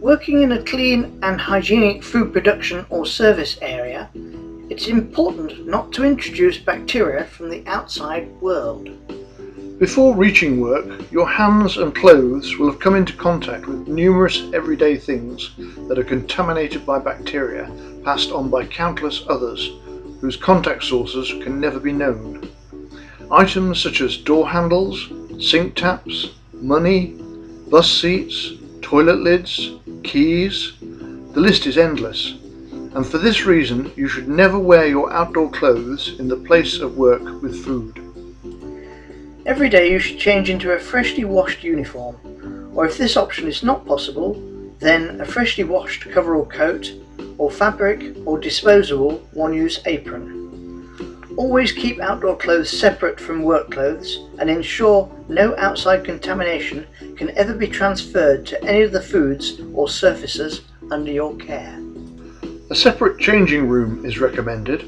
Working in a clean and hygienic food production or service area, it's important not to introduce bacteria from the outside world. Before reaching work, your hands and clothes will have come into contact with numerous everyday things that are contaminated by bacteria passed on by countless others whose contact sources can never be known. Items such as door handles, sink taps, money, bus seats, toilet lids, keys. The list is endless, and for this reason you should never wear your outdoor clothes in the place of work with food. Every day you should change into a freshly washed uniform, or if this option is not possible, then a freshly washed coverall coat, or fabric or disposable one-use apron. Always keep outdoor clothes separate from work clothes and ensure no outside contamination can ever be transferred to any of the foods or surfaces under your care. A separate changing room is recommended,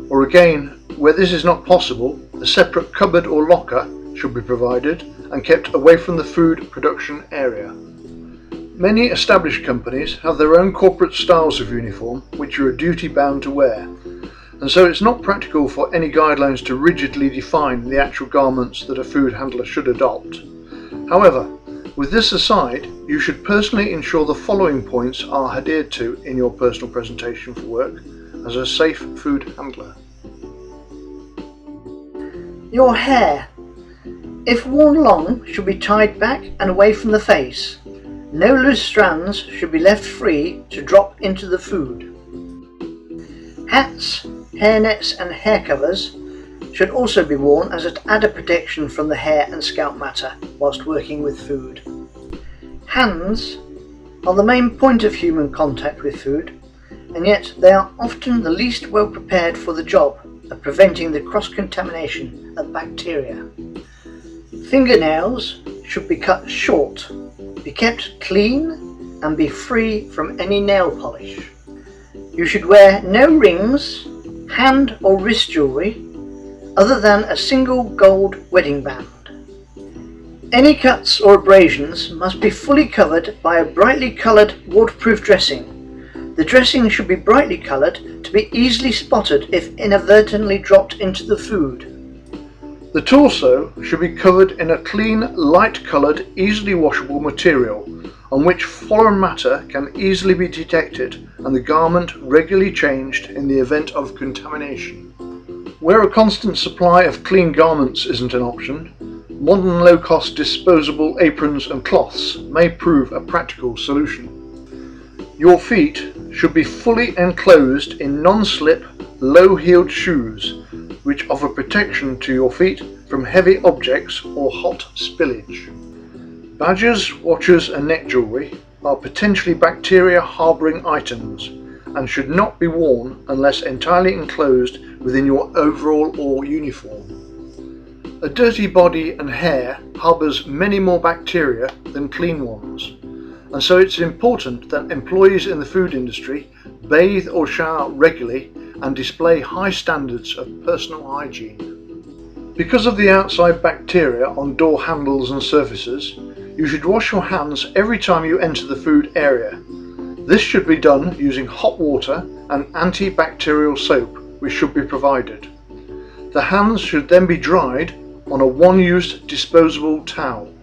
or again, where this is not possible, a separate cupboard or locker should be provided and kept away from the food production area. Many established companies have their own corporate styles of uniform which you are duty bound to wear, and so it's not practical for any guidelines to rigidly define the actual garments that a food handler should adopt. However, with this aside, you should personally ensure the following points are adhered to in your personal presentation for work as a safe food handler. Your hair, if worn long, should be tied back and away from the face. No loose strands should be left free to drop into the food. Hats, hairnets and hair covers should also be worn as an added protection from the hair and scalp matter whilst working with food. Hands are the main point of human contact with food, and yet they are often the least well prepared for the job of preventing the cross-contamination of bacteria. Fingernails should be cut short, be kept clean and be free from any nail polish. You should wear no rings, hand or wrist jewellery other than a single gold wedding band. Any cuts or abrasions must be fully covered by a brightly coloured waterproof dressing. The dressing should be brightly coloured to be easily spotted if inadvertently dropped into the food. The torso should be covered in a clean, light-coloured, easily washable material on which foreign matter can easily be detected and the garment regularly changed in the event of contamination. Where a constant supply of clean garments isn't an option, modern low-cost disposable aprons and cloths may prove a practical solution. Your feet should be fully enclosed in non-slip, low-heeled shoes which offer protection to your feet from heavy objects or hot spillage. Badges, watches and neck jewellery are potentially bacteria harbouring items and should not be worn unless entirely enclosed within your overall or uniform. A dirty body and hair harbours many more bacteria than clean ones, and so it's important that employees in the food industry bathe or shower regularly and display high standards of personal hygiene. Because of the outside bacteria on door handles and surfaces, you should wash your hands every time you enter the food area. This should be done using hot water and antibacterial soap, which should be provided. The hands should then be dried on a one-use disposable towel.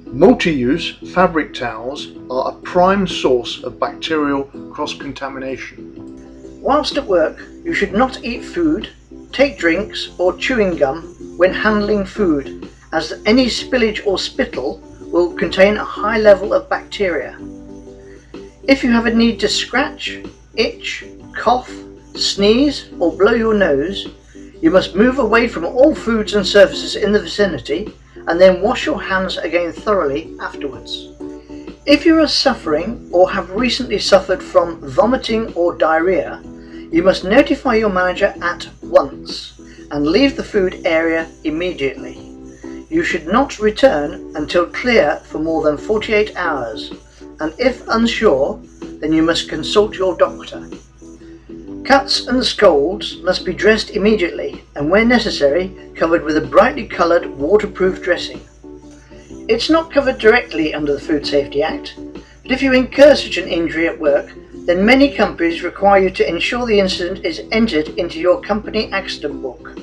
Multi-use fabric towels are a prime source of bacterial cross-contamination. Whilst at work, you should not eat food, take drinks or chewing gum when handling food, as any spillage or spittle will contain a high level of bacteria. If you have a need to scratch, itch, cough, sneeze or blow your nose, you must move away from all foods and surfaces in the vicinity and then wash your hands again thoroughly afterwards. If you are suffering or have recently suffered from vomiting or diarrhea, you must notify your manager at once and leave the food area immediately. You should not return until clear for more than 48 hours, and if unsure, then you must consult your doctor. Cuts and scalds must be dressed immediately and where necessary covered with a brightly coloured waterproof dressing. It's not covered directly under the Food Safety Act, But if you incur such an injury at work, then many companies require you to ensure the incident is entered into your company accident book.